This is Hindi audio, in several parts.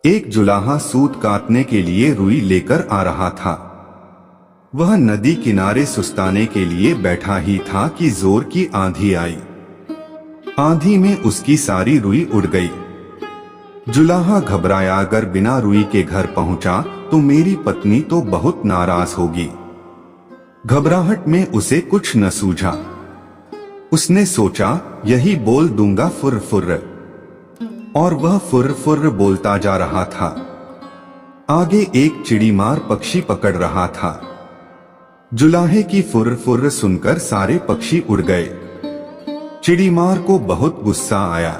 एक जुलाहा सूत काटने के लिए रुई लेकर आ रहा था। वह नदी किनारे सुस्ताने के लिए बैठा ही था कि जोर की आंधी आई। आंधी में उसकी सारी रुई उड़ गई। जुलाहा घबराया, अगर बिना रुई के घर पहुंचा तो मेरी पत्नी तो बहुत नाराज होगी। घबराहट में उसे कुछ न सूझा। उसने सोचा, यही बोल दूंगा फुर्र फुर्र, और वह फुर्र फुर्र बोलता जा रहा था। आगे एक चिड़ीमार पक्षी पकड़ रहा था। जुलाहे की फुर्र फुर्र सुनकर सारे पक्षी उड़ गए। चिड़ीमार को बहुत गुस्सा आया।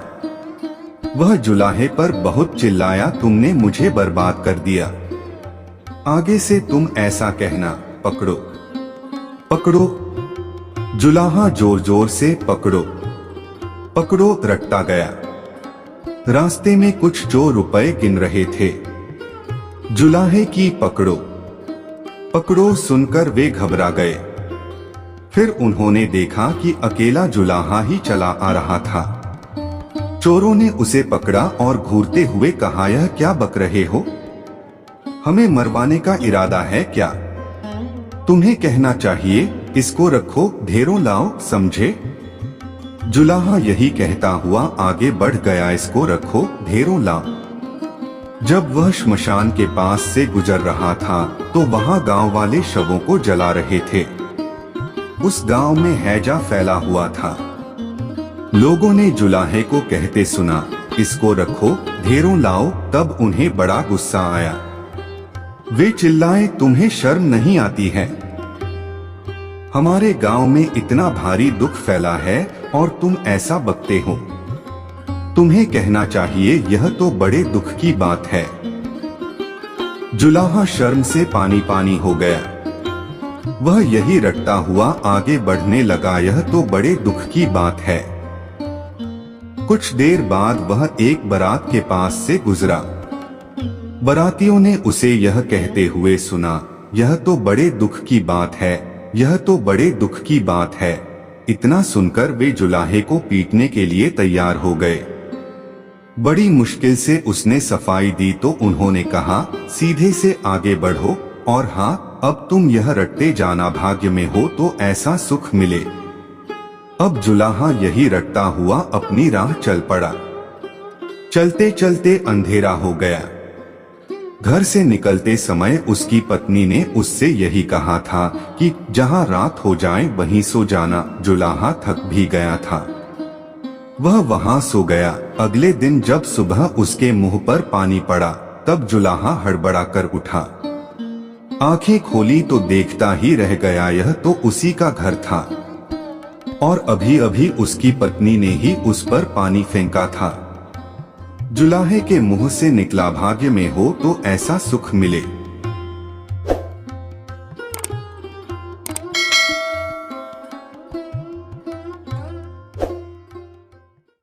वह जुलाहे पर बहुत चिल्लाया, तुमने मुझे बर्बाद कर दिया। आगे से तुम ऐसा कहना, पकड़ो पकड़ो। जुलाहा जोर जोर से पकड़ो पकड़ो रटता गया। रास्ते में कुछ चोर रुपए गिन रहे थे। जुलाहे की पकड़ो पकड़ो सुनकर वे घबरा गए। फिर उन्होंने देखा कि अकेला जुलाहा ही चला आ रहा था। चोरों ने उसे पकड़ा और घूरते हुए कहा, यह क्या बक रहे हो? हमें मरवाने का इरादा है क्या? तुम्हें कहना चाहिए, इसको रखो, ढेरों लाओ, समझे? जुलाहा यही कहता हुआ आगे बढ़ गया, इसको रखो, ढेरों लाओ। जब वह श्मशान के पास से गुजर रहा था तो वहां गांव वाले शवों को जला रहे थे। उस गांव में हैजा फैला हुआ था। लोगों ने जुलाहे को कहते सुना, इसको रखो, ढेरों लाओ। तब उन्हें बड़ा गुस्सा आया। वे चिल्लाए, तुम्हें शर्म नहीं आती है? हमारे गांव में इतना भारी दुख फैला है और तुम ऐसा बकते हो। तुम्हें कहना चाहिए, यह तो बड़े दुख की बात है। जुलाहा शर्म से पानी पानी हो गया। वह यही रटता हुआ आगे बढ़ने लगा, यह तो बड़े दुख की बात है। कुछ देर बाद वह एक बारात के पास से गुजरा। बारातियों ने उसे यह कहते हुए सुना, यह तो बड़े दुख की बात है, यह तो बड़े दुख की बात है। इतना सुनकर वे जुलाहे को पीटने के लिए तैयार हो गए। बड़ी मुश्किल से उसने सफाई दी तो उन्होंने कहा, सीधे से आगे बढ़ो, और हाँ, अब तुम यह रटते जाना, भाग्य में हो तो ऐसा सुख मिले। अब जुलाहा यही रटता हुआ अपनी राह चल पड़ा। चलते चलते अंधेरा हो गया। घर से निकलते समय उसकी पत्नी ने उससे यही कहा था कि जहां रात हो जाए वहीं सो जाना। जुलाहा थक भी गया था। वह वहां सो गया। अगले दिन जब सुबह उसके मुंह पर पानी पड़ा तब जुलाहा हड़बड़ा कर उठा। आंखें खोली तो देखता ही रह गया, यह तो उसी का घर था और अभी अभी उसकी पत्नी ने ही उस पर पानी फेंका था। जुलाहे के मुंह से निकला, भाग्य में हो तो ऐसा सुख मिले।